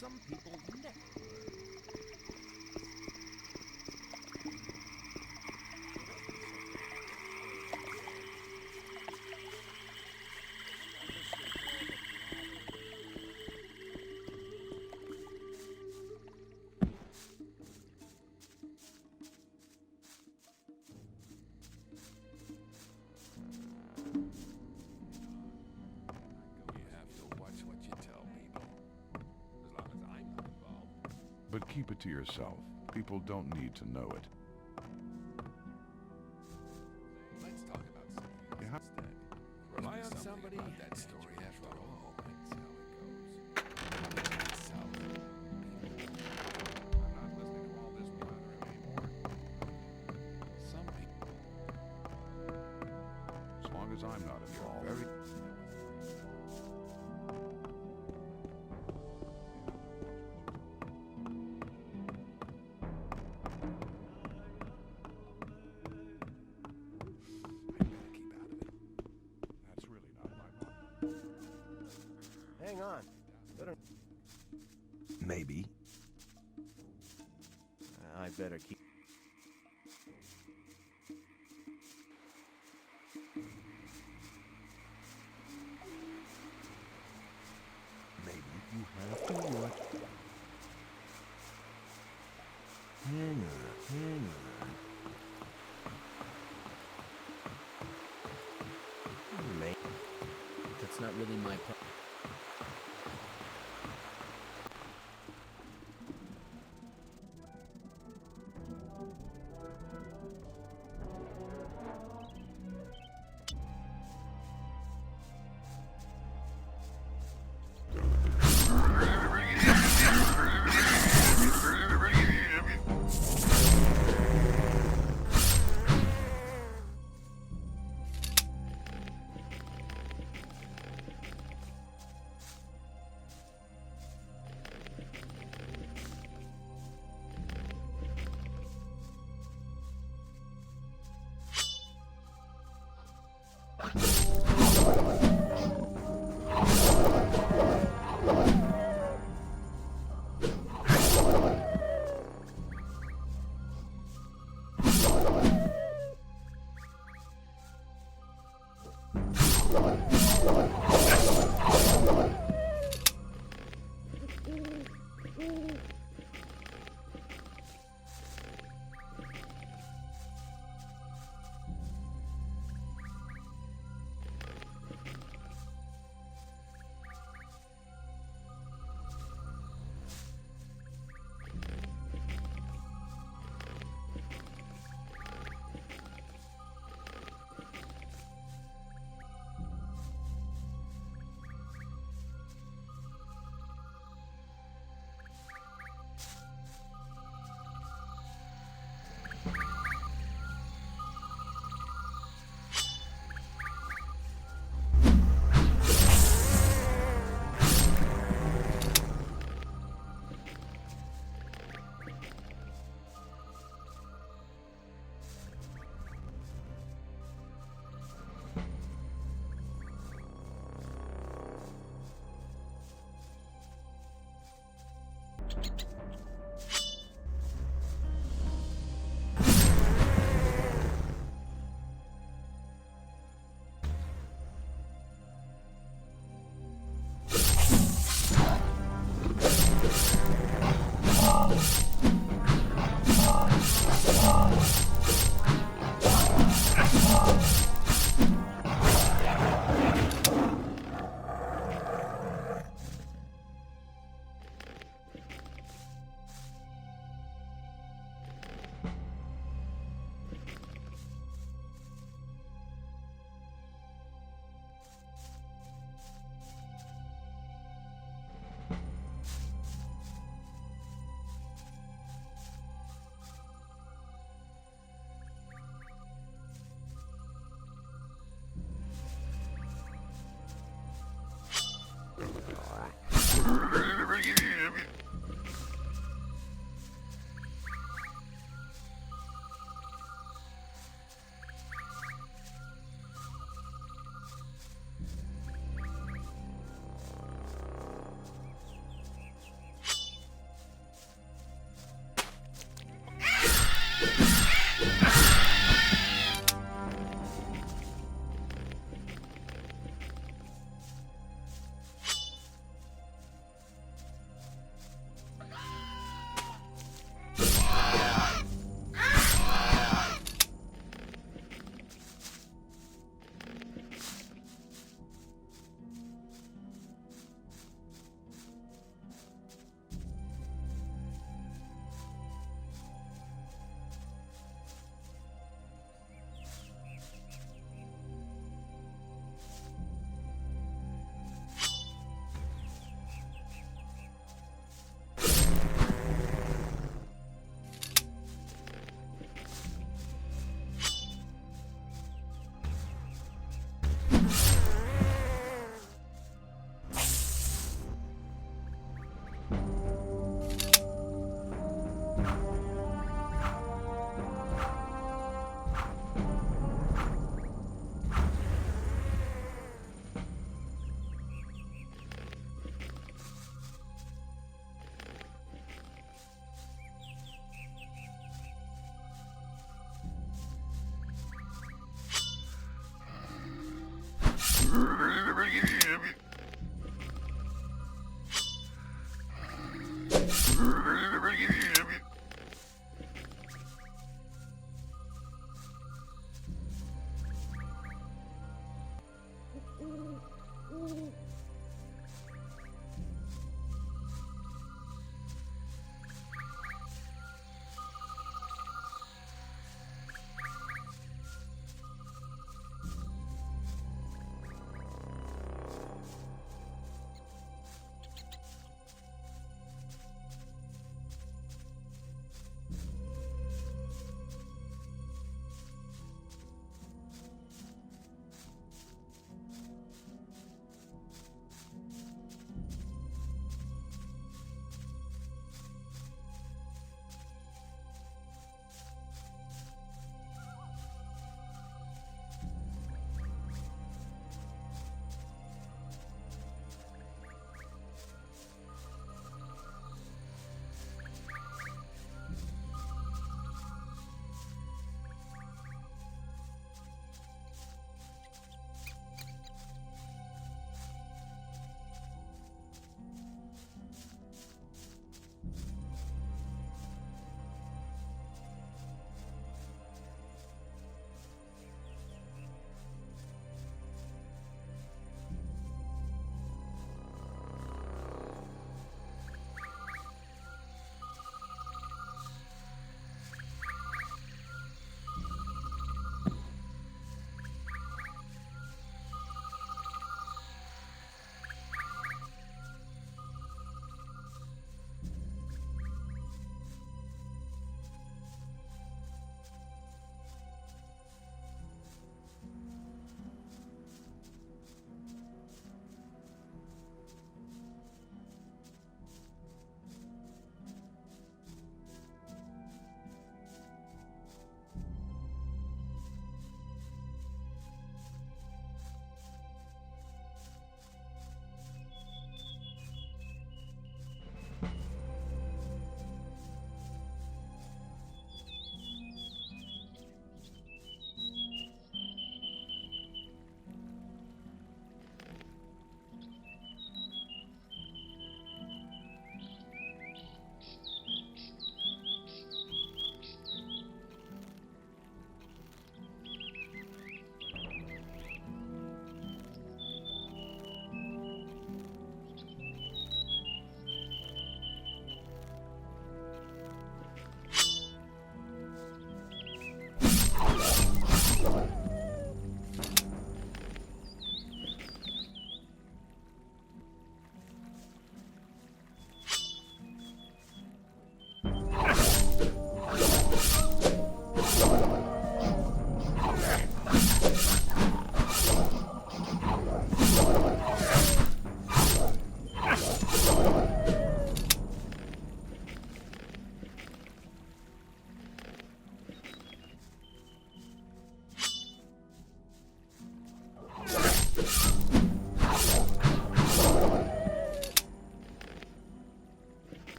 Some people never. But keep it to yourself. People don't need to know it. Let's talk about something else instead. Rely on somebody about that story after all. That's how it goes. South. I'm not listening to all this blathering anymore. Some people. As long as I'm not involved. Very Hang on. Maybe. I better keep. Maybe you have to what? Hang on. Maybe. That's not really my problem.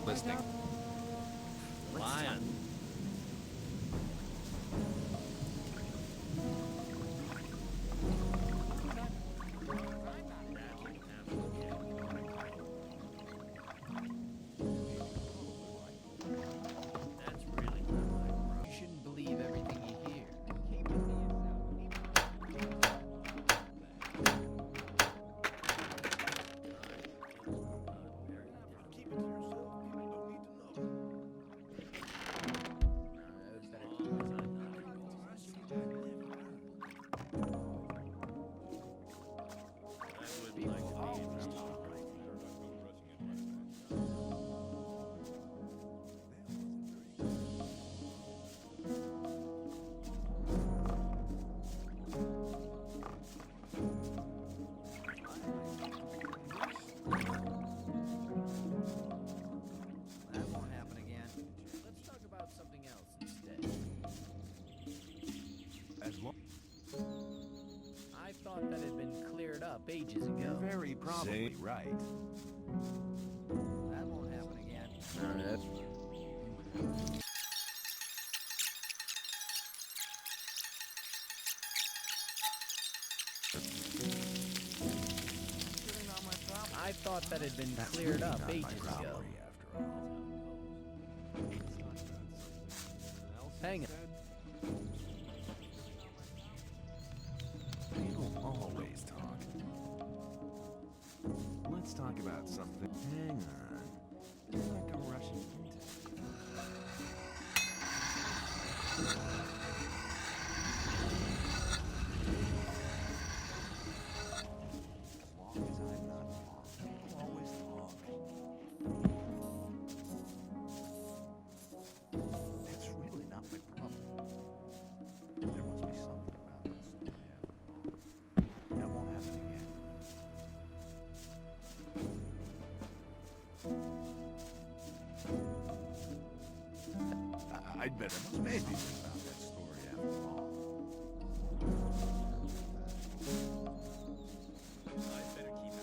listening. Lion. That's really not my problem. You shouldn't believe everything you hear. Keep it to yourself. up ages ago. You're very probably right. That won't happen again. No, that's... I thought that had been cleared up ages ago. After all. Hang on. People always talk. Let's talk about something. Hang on. It's like a Russian As long as I'm not wrong, people always talk. It's really not my problem. There must be something about this. That won't happen again. I'd better must maybe about that story after all. I'd better keep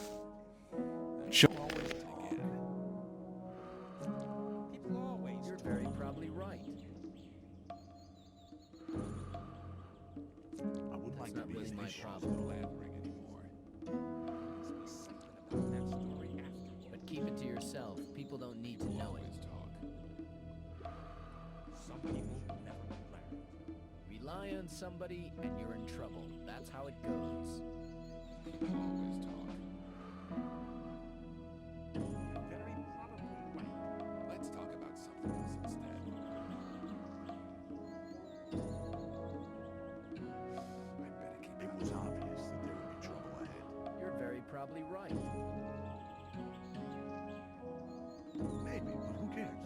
out. Sure. Always again. People always... You're very probably right. I wouldn't like to not be really in my issues problem. with Landring anymore. Must be something about that story after. But keep it to yourself. People don't need to know it. Some people never learn. Rely on somebody and you're in trouble. That's how it goes. People always talk. Very probably right. Let's talk about something else instead. I better keep It was obvious that there would be trouble ahead. You're very probably right. Maybe, but who cares?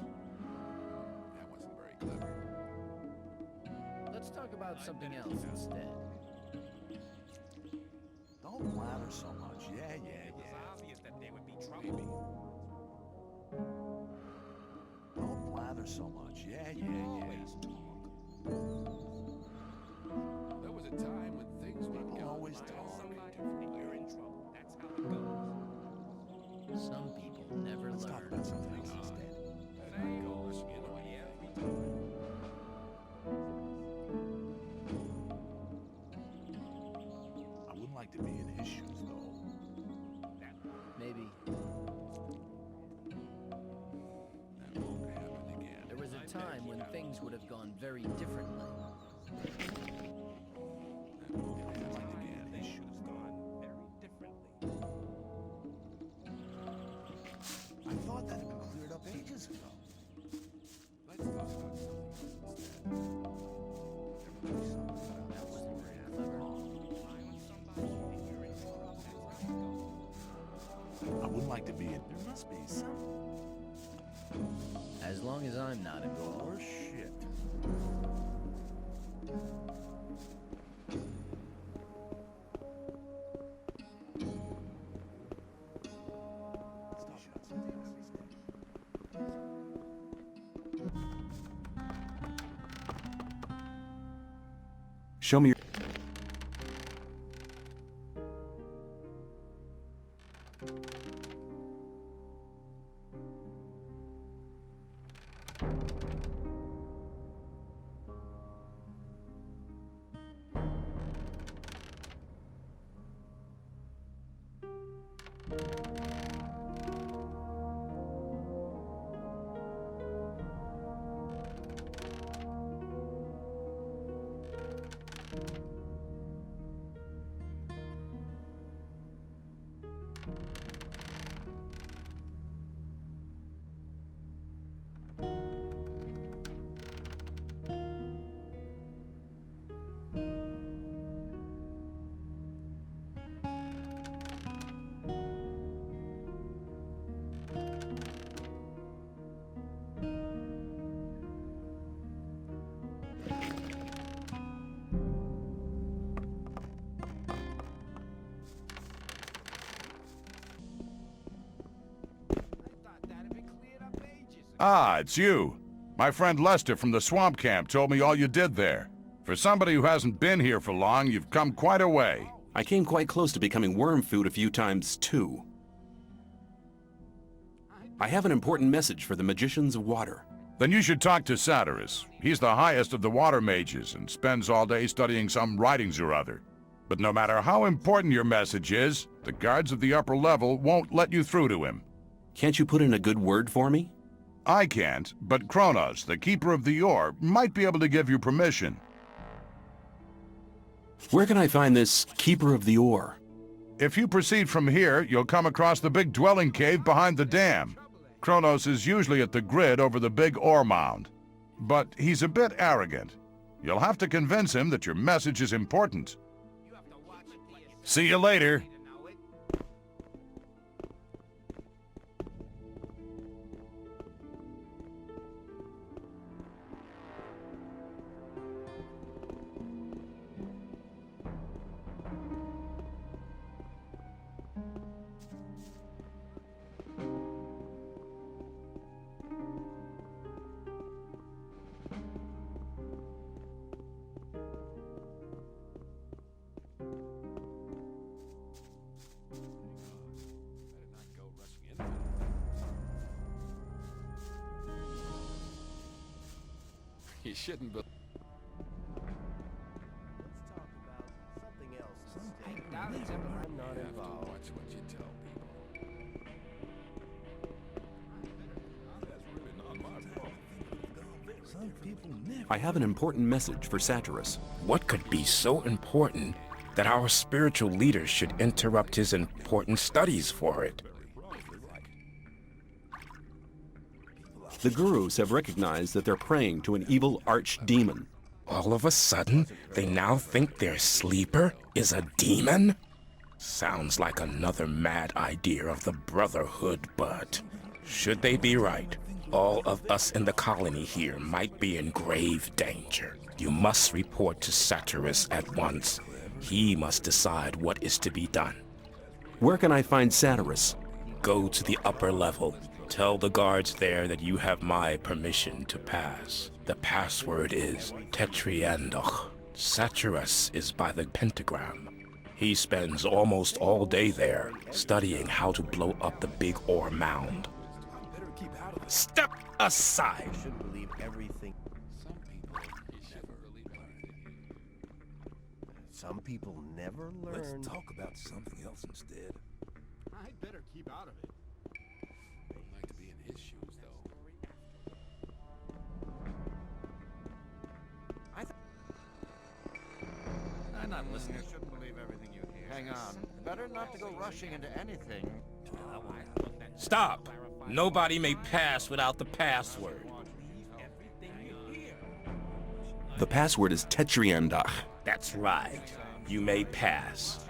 That wasn't very clever. Let's talk about something else instead. Don't blather so much. Yeah. It was obvious that there would be trouble. Don't blather so much. Yeah. Always talk. There was a time when things were People going always by talk. somebody different. You're in trouble. That's how it goes. Some people never Let's talk learn. about something else instead. That goes, you know, every time. I wouldn't like to be in his shoes, though. Maybe. That won't happen again. There was a time when things would have gone very differently. That won't happen again. His shoes, though. Very differently. I thought that had been cleared up ages ago. Let's talk about something else instead. There must be something about that story after all. I wouldn't like to be in. There must be some. As long as I'm not involved. Or shit. Let's talk about something else instead. Show me your... Ah, it's you. My friend Lester from the swamp camp told me all you did there. For somebody who hasn't been here for long, you've come quite a way. I came quite close to becoming worm food a few times, too. I have an important message for the magicians of water. Then you should talk to Saturas. He's the highest of the water mages and spends all day studying some writings or other. But no matter how important your message is, the guards of the upper level won't let you through to him. Can't you put in a good word for me? I can't, but Cronos, the keeper of the ore, might be able to give you permission. Where can I find this keeper of the ore? If you proceed from here, you'll come across the big dwelling cave behind the dam. Cronos is usually at the grid over the big ore mound. But he's a bit arrogant. You'll have to convince him that your message is important. See you later. You shouldn't be. I'm not You have to involved. watch what you tell people. Some people never. I have an important message for Saturas. What could be so important that our spiritual leaders should interrupt his important studies for it? The gurus have recognized that they're praying to an evil archdemon. All of a sudden, they now think their sleeper is a demon? Sounds like another mad idea of the Brotherhood, but should they be right, all of us in the colony here might be in grave danger. You must report to Saturas at once. He must decide what is to be done. Where can I find Saturas? Go to the upper level. Tell the guards there that you have my permission to pass. The password is Pt.10. Saturas is by the pentagram. He spends almost all day there, studying how to blow up the big ore mound. Step aside! You shouldn't believe everything. Some people never learn. Let's talk about something else instead. I'd better keep out of it. I'd like to be in his shoes, though. I'm not listening. You shouldn't believe everything you hear. Hang on. Better not to go rushing into anything. Stop! Nobody may pass without the password. The password is Pt.10. That's right. You may pass.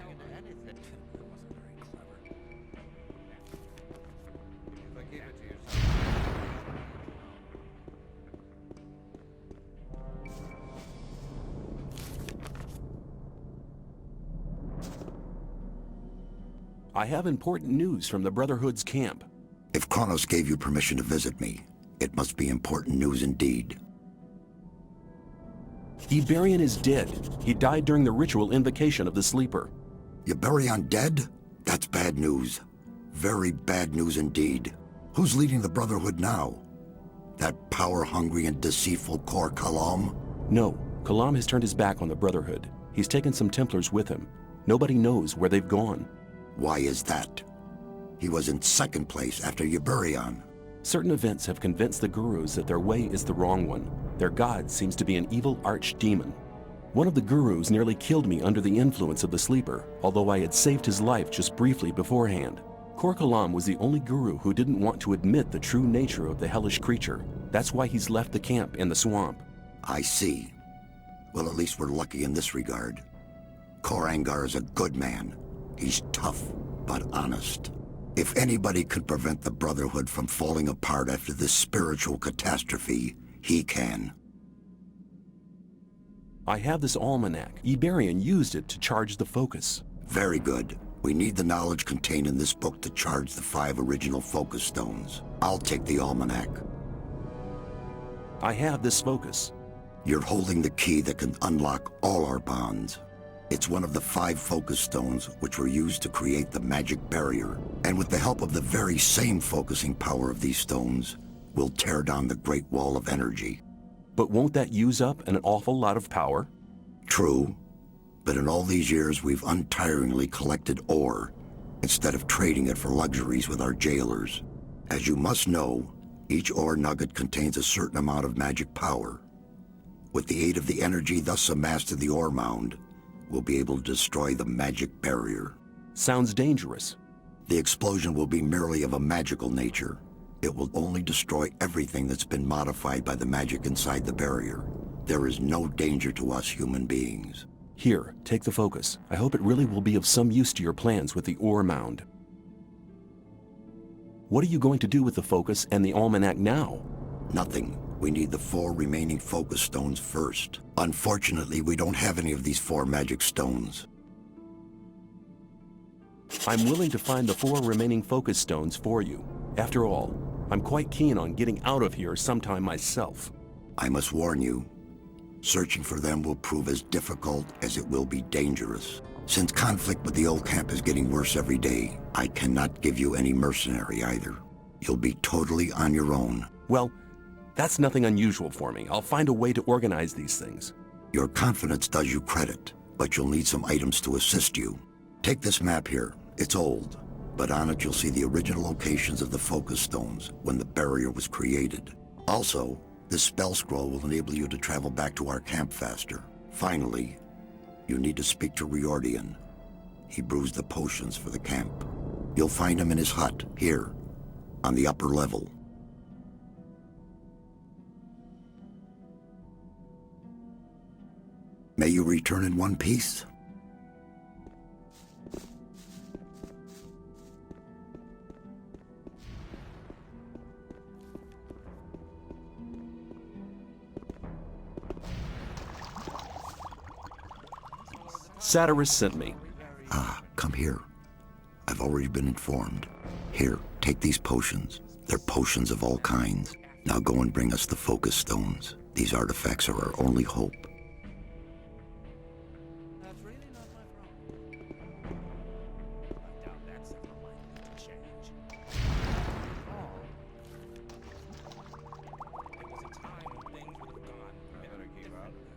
I have important news from the Brotherhood's camp. If Cronos gave you permission to visit me, it must be important news indeed. Iberian is dead. He died during the ritual invocation of the sleeper. Iberion dead? That's bad news. Very bad news indeed. Who's leading the Brotherhood now? That power-hungry and deceitful core Kalom? No, Kalom has turned his back on the Brotherhood. He's taken some Templars with him. Nobody knows where they've gone. Why is that? He was in second place after Iberion. Certain events have convinced the gurus that their way is the wrong one. Their god seems to be an evil archdemon. One of the gurus nearly killed me under the influence of the sleeper, although I had saved his life just briefly beforehand. Kor Kalom was the only guru who didn't want to admit the true nature of the hellish creature. That's why he's left the camp in the swamp. I see. Well, at least we're lucky in this regard. Kor Angar is a good man. He's tough, but honest. If anybody could prevent the Brotherhood from falling apart after this spiritual catastrophe, he can. I have this almanac. Iberian used it to charge the focus. Very good. We need the knowledge contained in this book to charge the 5 original focus stones. I'll take the almanac. I have this focus. You're holding the key that can unlock all our bonds. It's one of the 5 focus stones which were used to create the magic barrier. And with the help of the very same focusing power of these stones, we'll tear down the Great Wall of Energy. But won't that use up an awful lot of power? True, but in all these years we've untiringly collected ore instead of trading it for luxuries with our jailers. As you must know, each ore nugget contains a certain amount of magic power. With the aid of the energy thus amassed in the ore mound, we'll be able to destroy the magic barrier. Sounds dangerous. The explosion will be merely of a magical nature. It will only destroy everything that's been modified by the magic inside the barrier. There is no danger to us human beings. Here, take the focus. I hope it really will be of some use to your plans with the ore mound. What are you going to do with the focus and the Almanac now? Nothing. We need the 4 remaining focus stones first. Unfortunately, we don't have any of these 4 magic stones. I'm willing to find the 4 remaining focus stones for you. After all, I'm quite keen on getting out of here sometime myself. I must warn you, searching for them will prove as difficult as it will be dangerous. Since conflict with the old camp is getting worse every day, I cannot give you any mercenary either. You'll be totally on your own. Well, that's nothing unusual for me. I'll find a way to organize these things. Your confidence does you credit, but you'll need some items to assist you. Take this map here. It's old, but on it you'll see the original locations of the focus stones when the barrier was created. Also, this spell scroll will enable you to travel back to our camp faster. Finally, you need to speak to Riordian. He brews the potions for the camp. You'll find him in his hut, here, on the upper level. May you return in one piece. Saturas sent me. Ah, come here. I've already been informed. Here, take these potions. They're potions of all kinds. Now go and bring us the focus stones. These artifacts are our only hope. That's really not my problem. I doubt that's ever likely to change. There was a time when things would have gone better differently.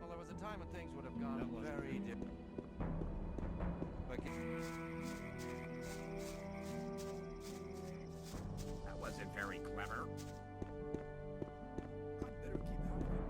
There was a time when things would have gone very different. That wasn't very clever. I'd better keep out of it.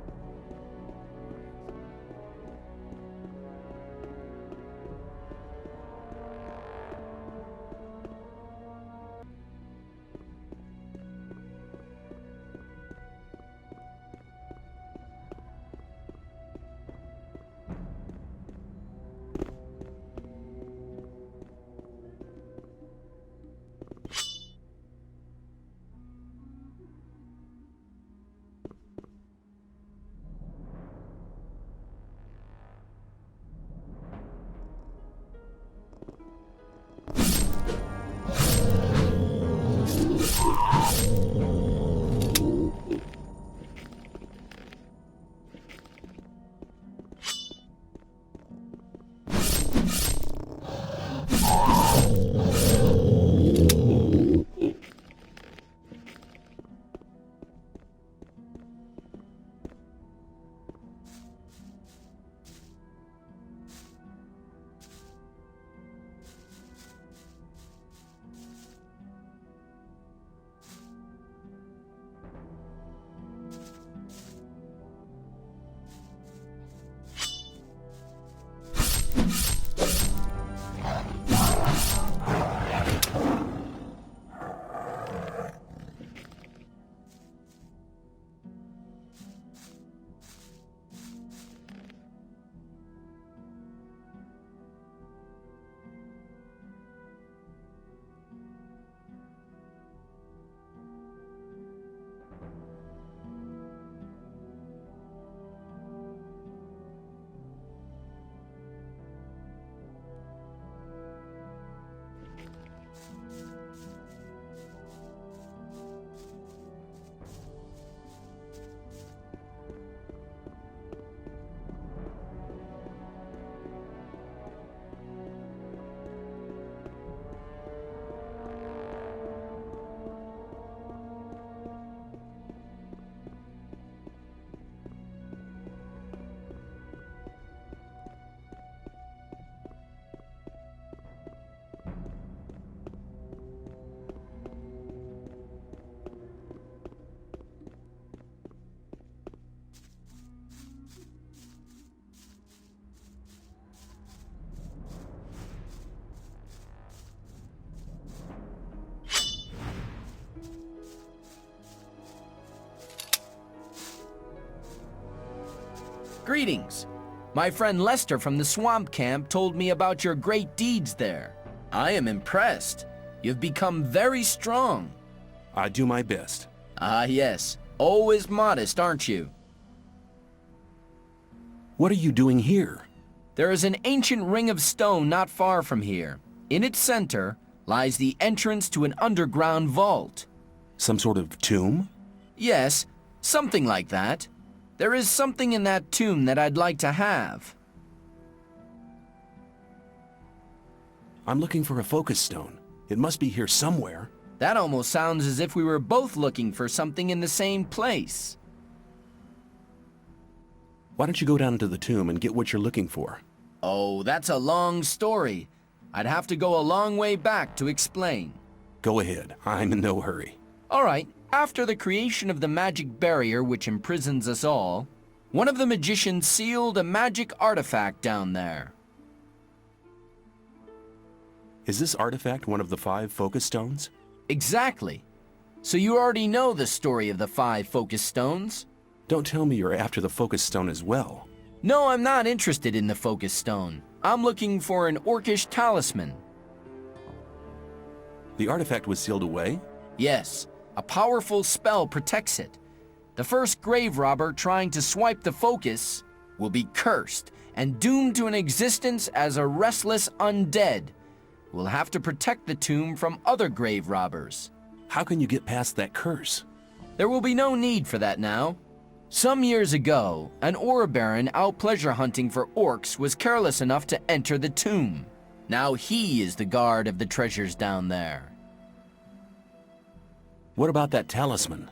Greetings. My friend Lester from the swamp camp told me about your great deeds there. I am impressed. You've become very strong. I do my best. Ah, yes. Always modest, aren't you? What are you doing here? There is an ancient ring of stone not far from here. In its center lies the entrance to an underground vault. Some sort of tomb? Yes, something like that. There is something in that tomb that I'd like to have. I'm looking for a focus stone. It must be here somewhere. That almost sounds as if we were both looking for something in the same place. Why don't you go down to the tomb and get what you're looking for? Oh, that's a long story. I'd have to go a long way back to explain. Go ahead. I'm in no hurry. All right. After the creation of the magic barrier which imprisons us all, one of the magicians sealed a magic artifact down there. Is this artifact one of the 5 focus stones? Exactly. So you already know the story of the 5 focus stones? Don't tell me you're after the focus stone as well. No, I'm not interested in the focus stone. I'm looking for an Orcish talisman. The artifact was sealed away? Yes. A powerful spell protects it. The first grave robber trying to swipe the focus will be cursed and doomed to an existence as a restless undead. We'll have to protect the tomb from other grave robbers. How can you get past that curse? There will be no need for that now. Some years ago, an ore baron out pleasure hunting for orcs was careless enough to enter the tomb. Now he is the guard of the treasures down there. What about that talisman?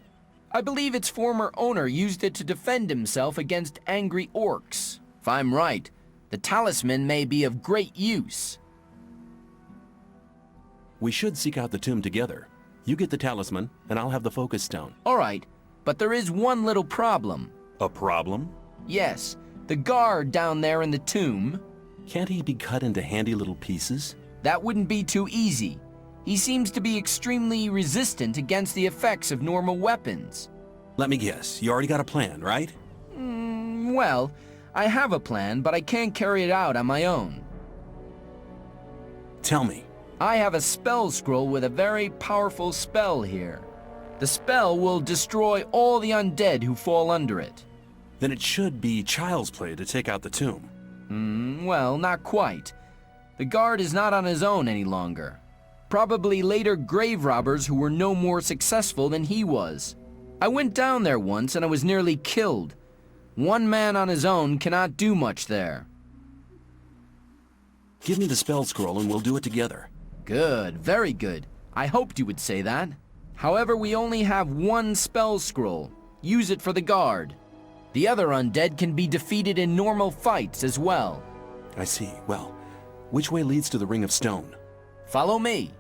I believe its former owner used it to defend himself against angry orcs. If I'm right, the talisman may be of great use. We should seek out the tomb together. You get the talisman, and I'll have the focus stone. All right, but there is one little problem. A problem? Yes, the guard down there in the tomb. Can't he be cut into handy little pieces? That wouldn't be too easy. He seems to be extremely resistant against the effects of normal weapons. Let me guess, you already got a plan, right? Well, I have a plan, but I can't carry it out on my own. Tell me. I have a spell scroll with a very powerful spell here. The spell will destroy all the undead who fall under it. Then it should be child's play to take out the tomb. Well, not quite. The guard is not on his own any longer. Probably later grave robbers who were no more successful than he was. I went down there once and I was nearly killed. One man on his own cannot do much there. Give me the spell scroll and we'll do it together. Good, very good. I hoped you would say that. However, we only have one spell scroll. Use it for the guard. The other undead can be defeated in normal fights as well. I see. Well, which way leads to the Ring of Stone? Follow me.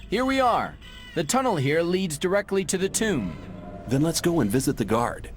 Here we are. The tunnel here leads directly to the tomb. Then let's go and visit the guard.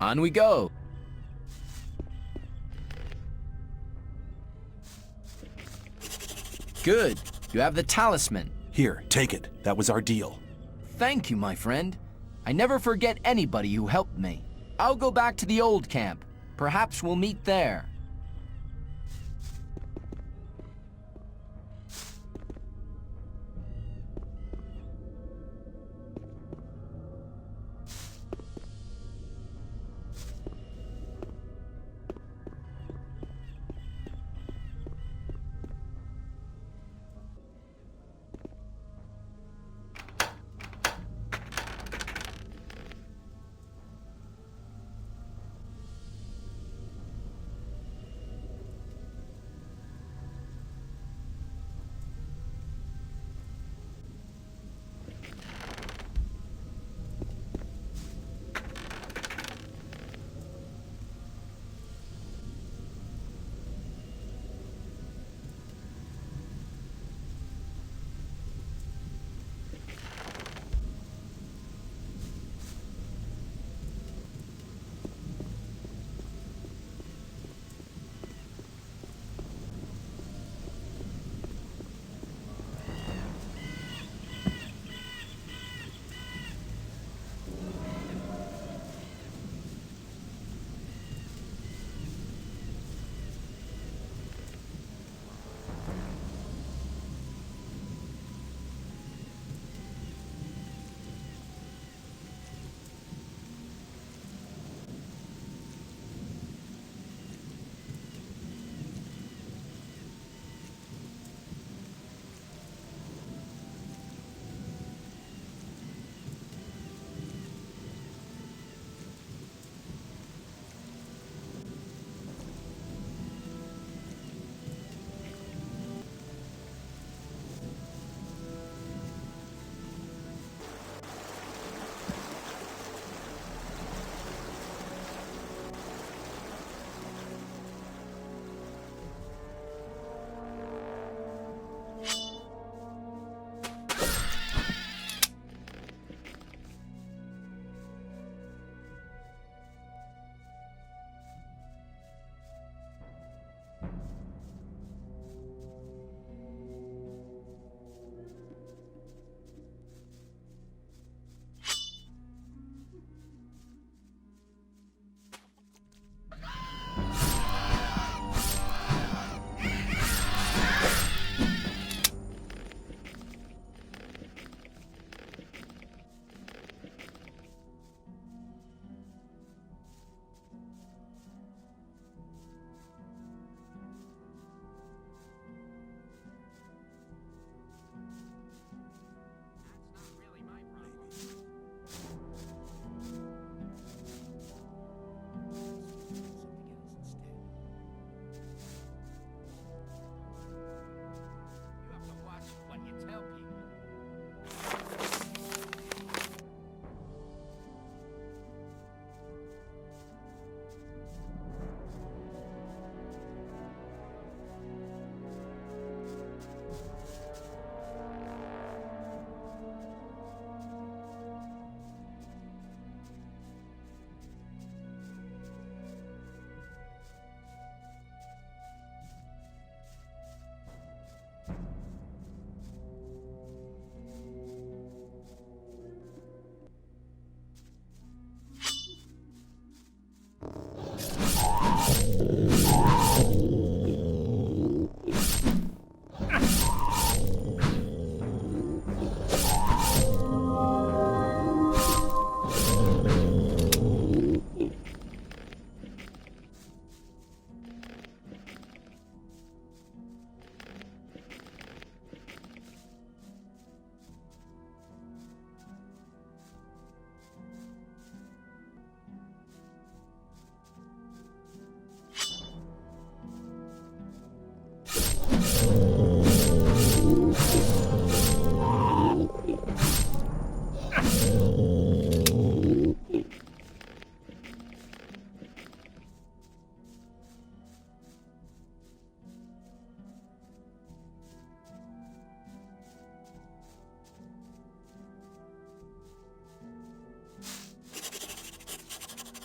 On we go. Good. You have the talisman. Here, take it. That was our deal. Thank you, my friend. I never forget anybody who helped me. I'll go back to the old camp. Perhaps we'll meet there.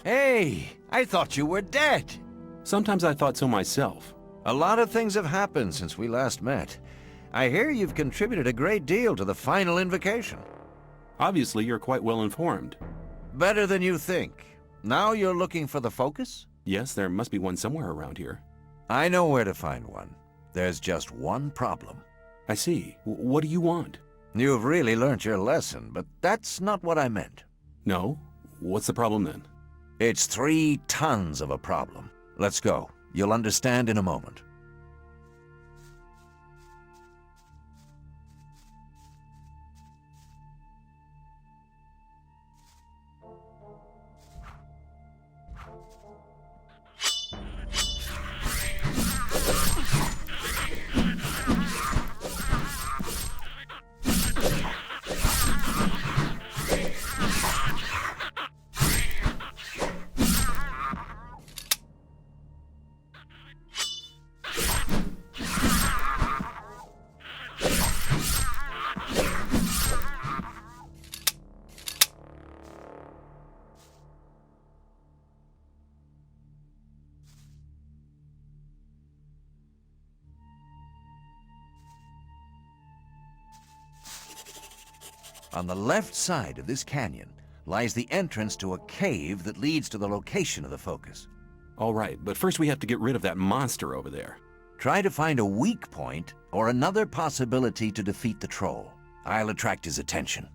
Hey, I thought you were dead. Sometimes I thought so myself. A lot of things have happened since we last met. I hear you've contributed a great deal to the final invocation. Obviously, you're quite well informed. Better than you think. Now you're looking for the focus? Yes, there must be one somewhere around here. I know where to find one. There's just one problem. I see. What do you want? You've really learnt your lesson, but that's not what I meant. No? What's the problem then? It's 3 tons of a problem. Let's go. You'll understand in a moment. On the left side of this canyon lies the entrance to a cave that leads to the location of the focus. All right, but first we have to get rid of that monster over there. Try to find a weak point or another possibility to defeat the troll. I'll attract his attention.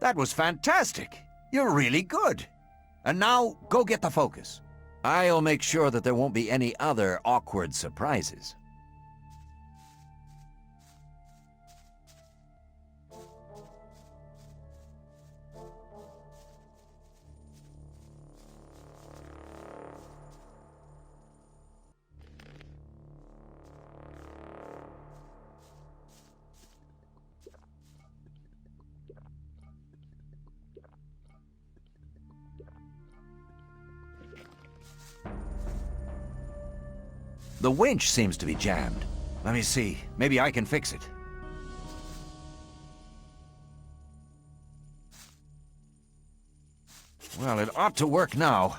That was fantastic. You're really good. And now, go get the focus. I'll make sure that there won't be any other awkward surprises. The winch seems to be jammed. Let me see. Maybe I can fix it. Well, it ought to work now.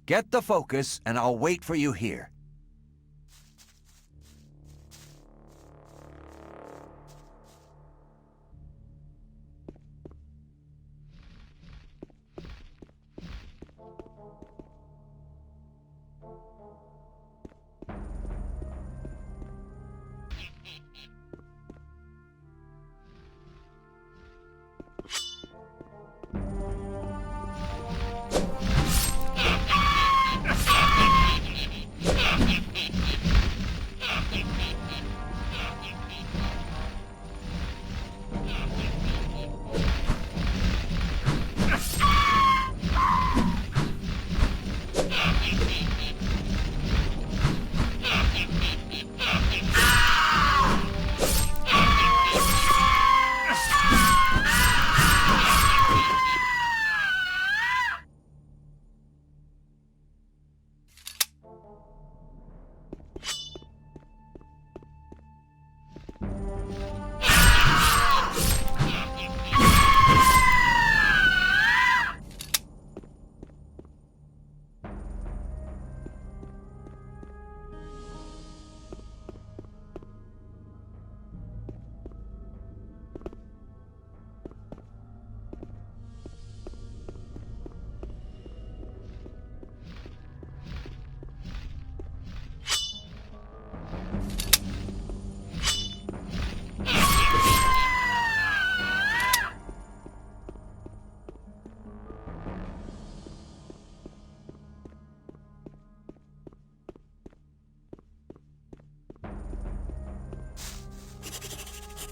Get the focus, and I'll wait for you here.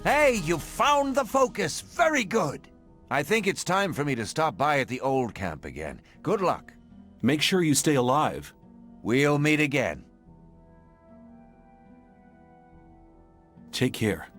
Hey, you found the focus. Very good. I think it's time for me to stop by at the old camp again. Good luck. Make sure you stay alive. We'll meet again. Take care.